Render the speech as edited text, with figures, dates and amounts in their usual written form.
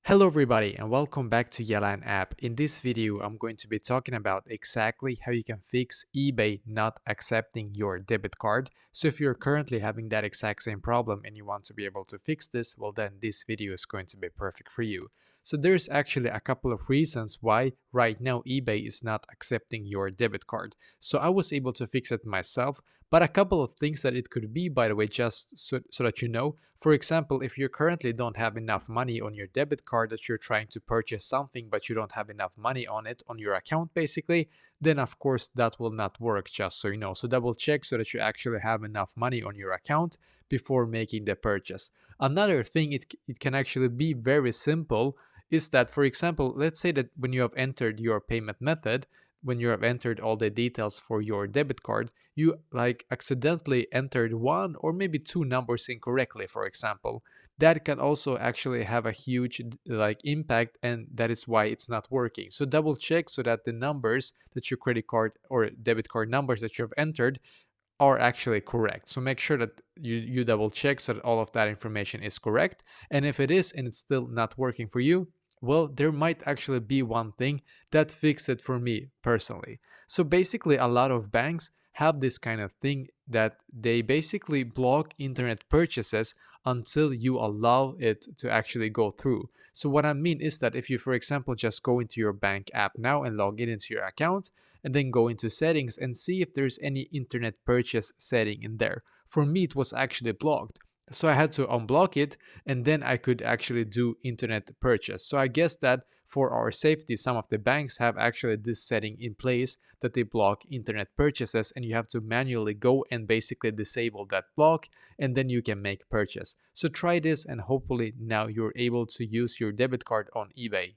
Hello everybody and welcome back to Yalan app. In this video, I'm going to be talking about exactly how you can fix eBay not accepting your debit card. So if you're currently having that exact same problem and you want to be able to fix this, well then this video is going to be perfect for you. So there's actually a couple of reasons why right now eBay is not accepting your debit card. So I was able to fix it myself, but a couple of things that it could be, by the way, just so that you know. For example, if you currently don't have enough money on your debit card that you're trying to purchase something but you don't have enough money on it on your account basically, then of course that will not work, just so you know. So double check so that you actually have enough money on your account before making the purchase. Another thing, it can actually be very simple, is that, for example, let's say that when you have entered your payment method, when you have entered all the details for your debit card, you like accidentally entered one or maybe two numbers incorrectly, for example. That can also actually have a huge impact, and that is why it's not working. So double check so that the numbers that your credit card or debit card numbers that you have entered are actually correct. So make sure that you double check so that all of that information is correct. And if it is and it's still not working for you, well, there might actually be one thing that fixed it for me personally. So basically, a lot of banks have this kind of thing that they basically block internet purchases until you allow it to actually go through. So what I mean is that if you, for example, just go into your bank app now and log in into your account, and then go into settings and see if there's any internet purchase setting in there. For me, it was actually blocked. So I had to unblock it, and then I could actually do internet purchase. So I guess that for our safety, some of the banks have actually this setting in place that they block internet purchases, and you have to manually go and basically disable that block, and then you can make purchase. So try this, and hopefully now you're able to use your debit card on eBay.